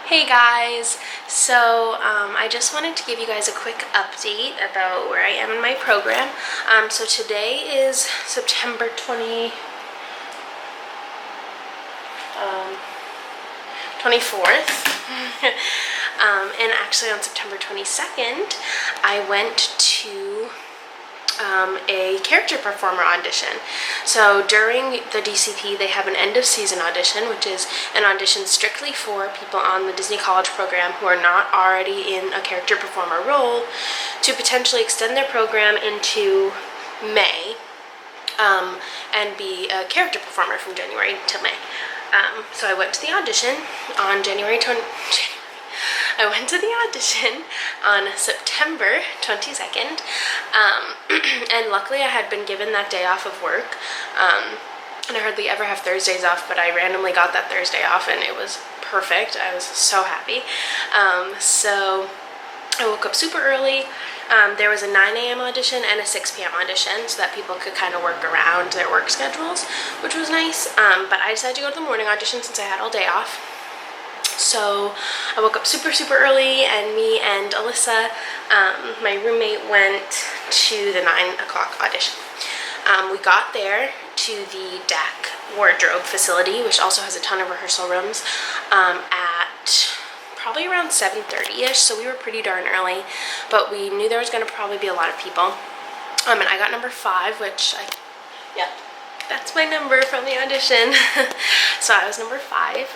Hey guys, so I just wanted to give you guys a quick update about where I am in my program. So today is September 24th, and actually on September 22nd, I went to a character performer audition. So during the DCP, they have an end of season audition, which is an audition strictly for people on the Disney College program who are not already in a character performer role to potentially extend their program into May and be a character performer from January to May. So I went to the audition on I went to the audition on September 22nd, and luckily I had been given that day off of work, and I hardly ever have Thursdays off, but I randomly got that Thursday off, and it was perfect. I was so happy. So I woke up super early. There was a 9 a.m. audition and a 6 p.m. audition so that people could kind of work around their work schedules, which was nice, but I decided to go to the morning audition since I had all day off. So I woke up super early, and me and Alyssa, my roommate, went to the 9 o'clock audition. We got there to the DAC wardrobe facility, which also has a ton of rehearsal rooms, at probably around 7:30ish, so we were pretty darn early, but we knew there was going to probably be a lot of people. And I got number 5, which that's my number from the audition. So I was number 5.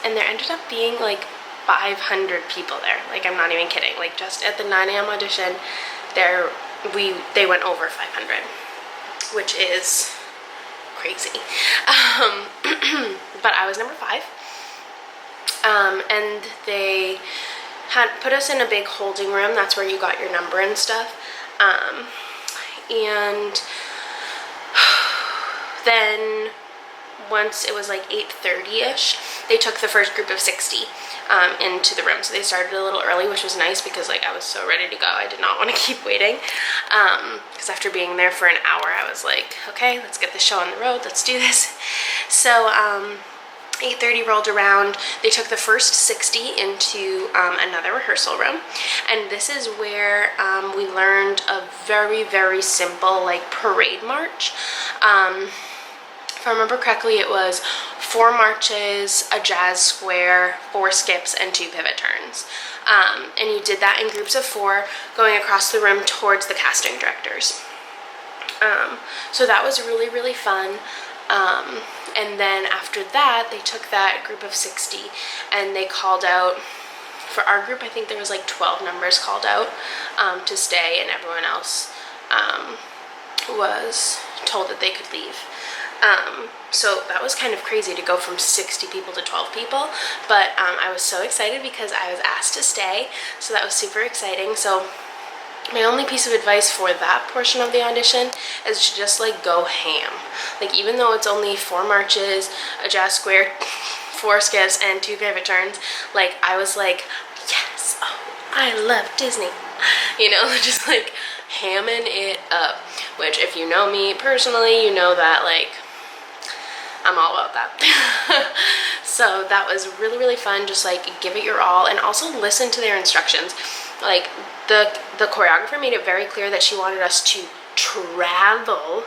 And there ended up being like 500 people there. Like, I'm not even kidding. Like, just at the 9 a.m. audition, they went over 500, which is crazy. But I was number 5. And they had put us in a big holding room. That's where you got your number and stuff. And then once it was like 8:30ish, they took the first group of 60 into the room. So they started a little early, which was nice because like I was so ready to go. I did not want to keep waiting, because after being there for an hour, I was like, okay, let's get the show on the road. Let's do this. So 8:30 rolled around. They took the first 60 into another rehearsal room, and this is where we learned a very simple like parade march. If I remember correctly, it was 4 marches, a jazz square, 4 skips, and 2 pivot turns. And you did that in groups of 4 going across the room towards the casting directors. So that was really fun. And then after that, they took that group of 60 and they called out, for our group, I think there was like 12 numbers called out to stay, and everyone else was told that they could leave. So that was kind of crazy to go from 60 people to 12 people, but I was so excited because I was asked to stay, so that was super exciting. So my only piece of advice for that portion of the audition is to just like go ham. Like, even though it's only 4 marches, a jazz square, 4 skips, and 2 pivot turns, like I was like, yes, oh, I love Disney, you know, just like hamming it up, which if you know me personally, you know that like I'm all about that. So that was really fun. Just like give it your all, and also listen to their instructions. Like the choreographer made it very clear that she wanted us to travel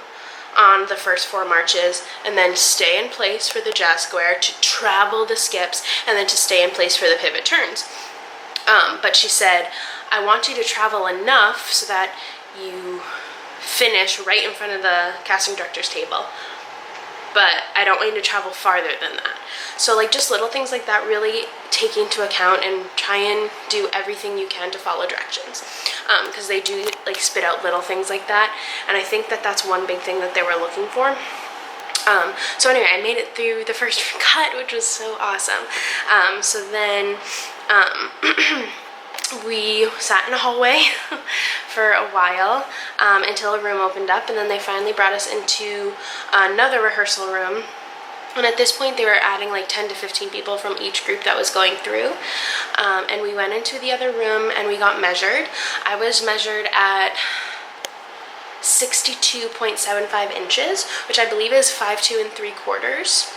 on the first 4 marches, and then stay in place for the jazz square, to travel the skips, and then to stay in place for the pivot turns. But she said, I want you to travel enough so that you finish right in front of the casting director's table, but I don't want you to travel farther than that. So like just little things like that, really take into account and try and do everything you can to follow directions, because they do like spit out little things like that, and I think that that's one big thing that they were looking for. So anyway, I made it through the first cut, which was so awesome. So then we sat in a hallway for a while until a room opened up, and then they finally brought us into another rehearsal room. And at this point, they were adding like 10 to 15 people from each group that was going through. And we went into the other room and we got measured. I was measured at 62.75 inches, which I believe is 5'2 3/4.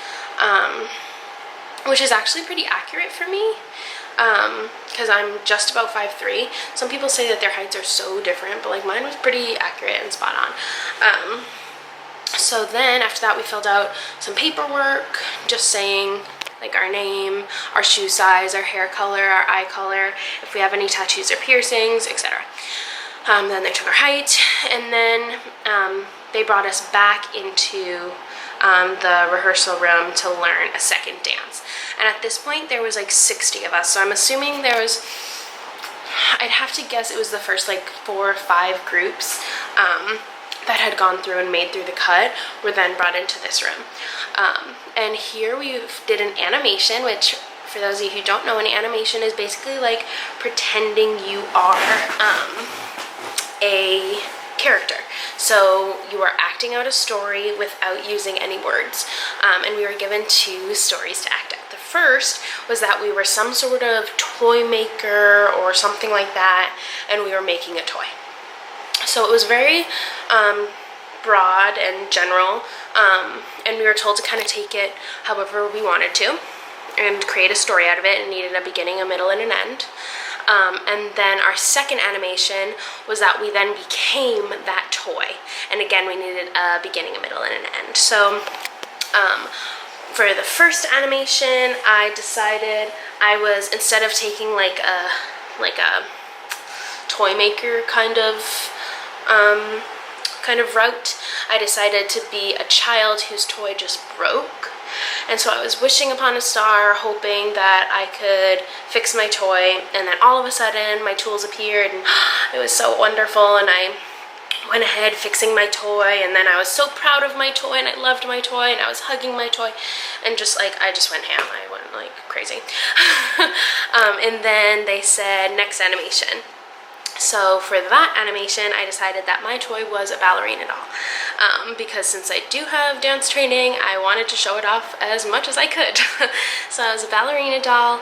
which is actually pretty accurate for me, because I'm just about 5'3". Some people say that their heights are so different, but like mine was pretty accurate and spot on. So then after that we filled out some paperwork just saying like our name, our shoe size, our hair color, our eye color, if we have any tattoos or piercings, etc. Then they took our height, and then they brought us back into the rehearsal room to learn a second dance. And at this point there was like 60 of us, so I'm assuming there was, I'd have to guess it was the first like 4 or 5 groups that had gone through and made through the cut were then brought into this room. And here we did an animation, which for those of you who don't know, an animation is basically like pretending you are a character. So you are acting out a story without using any words. And we were given 2 stories to act out. The first was that we were some sort of toy maker or something like that, and we were making a toy. So it was very broad and general, and we were told to kind of take it however we wanted to and create a story out of it, and needed a beginning, a middle, and an end. And then our second animation was that we then became that toy, and again we needed a beginning, a middle, and an end. So for the first animation, I decided I was, instead of taking like a toy maker kind of route, I decided to be a child whose toy just broke. And so I was wishing upon a star, hoping that I could fix my toy, and then all of a sudden my tools appeared, and it was so wonderful, and I went ahead fixing my toy, and then I was so proud of my toy, and I loved my toy, and I was hugging my toy, and just like, I just went ham. I went like crazy. And then they said next animation. So for that animation, I decided that my toy was a ballerina doll, because since I do have dance training, I wanted to show it off as much as I could. So I was a ballerina doll,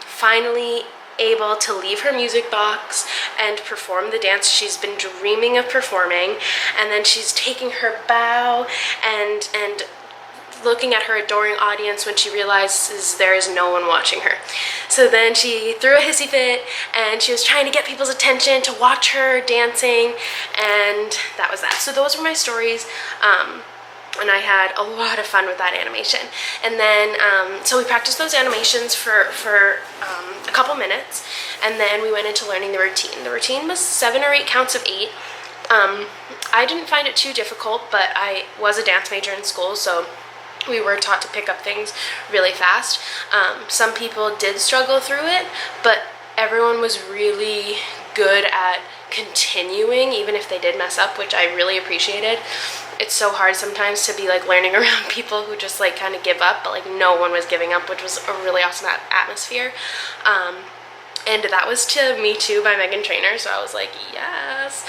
finally able to leave her music box and perform the dance she's been dreaming of performing, and then she's taking her bow and looking at her adoring audience when she realizes there is no one watching her. So then she threw a hissy fit, and she was trying to get people's attention to watch her dancing, and that was that. So those were my stories, and I had a lot of fun with that animation. And then, so we practiced those animations for a couple minutes, and then we went into learning the routine. The routine was 7 or 8 counts of 8. I didn't find it too difficult, but I was a dance major in school, so we were taught to pick up things really fast. Some people did struggle through it, but everyone was really good at continuing, even if they did mess up, which I really appreciated. It's so hard sometimes to be like learning around people who just like kind of give up, but like no one was giving up, which was a really awesome atmosphere. And that was to Me Too by Meghan Trainor, so I was like, yes.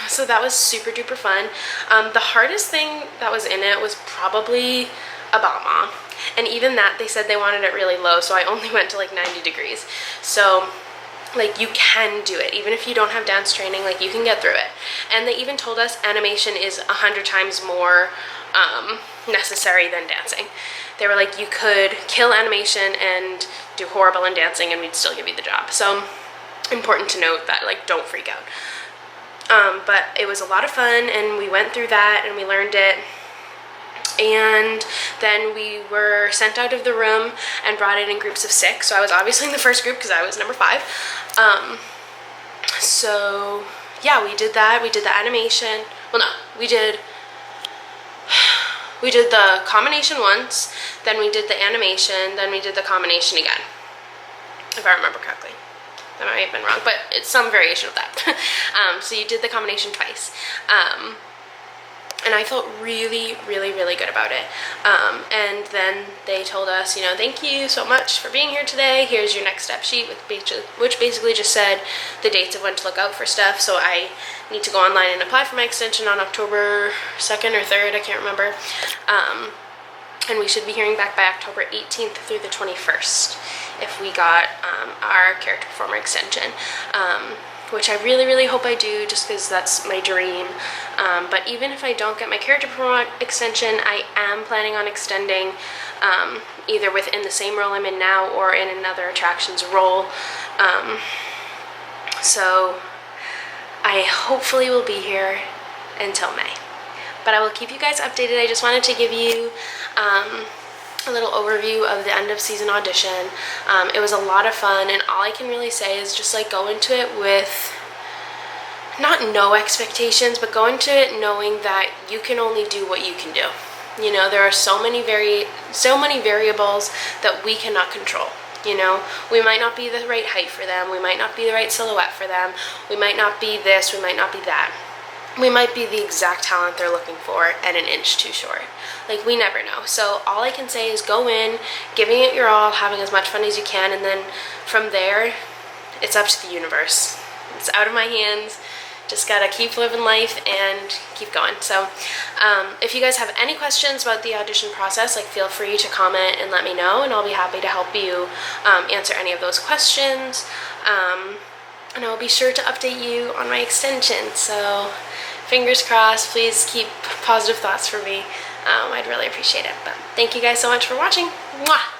So that was super duper fun. The hardest thing that was in it was probably About Mom. And even that, they said they wanted it really low, so I only went to like 90 degrees. So like you can do it, even if you don't have dance training, like you can get through it. And they even told us animation is 100 times more necessary than dancing. They were like, you could kill animation and do horrible in dancing and we'd still give you the job. So important to note that, like, don't freak out. But it was a lot of fun, and we went through that and we learned it. And then we were sent out of the room and brought in groups of 6. So I was obviously in the first group because I was number 5. So yeah, we did that. We did the animation. Well, no, we did the combination once, then we did the animation, then we did the combination again, if I remember correctly. That might have been wrong, but it's some variation of that. So you did the combination twice. And I felt really, really, really good about it. And then they told us, you know, thank you so much for being here today. Here's your next step sheet, which basically just said the dates of when to look out for stuff. So I need to go online and apply for my extension on October 2nd or 3rd, I can't remember. And we should be hearing back by October 18th through the 21st if we got our character performer extension. which I really, really hope I do, just because that's my dream. But even if I don't get my character performer extension, I am planning on extending either within the same role I'm in now or in another attractions role. So I hopefully will be here until May. But I will keep you guys updated. I just wanted to give you a little overview of the end of season audition. It was a lot of fun, and all I can really say is just like go into it with not no expectations, but go into it knowing that you can only do what you can do. You know, there are so many variables that we cannot control. You know, we might not be the right height for them, we might not be the right silhouette for them, we might not be this, we might not be that. We might be the exact talent they're looking for and an inch too short. Like, we never know. So all I can say is go in, giving it your all, having as much fun as you can, and then from there, it's up to the universe. It's out of my hands. Just gotta keep living life and keep going. So if you guys have any questions about the audition process, like, feel free to comment and let me know, and I'll be happy to help you answer any of those questions. And I'll be sure to update you on my extension. So fingers crossed, please keep positive thoughts for me. I'd really appreciate it. But thank you guys so much for watching. Mwah!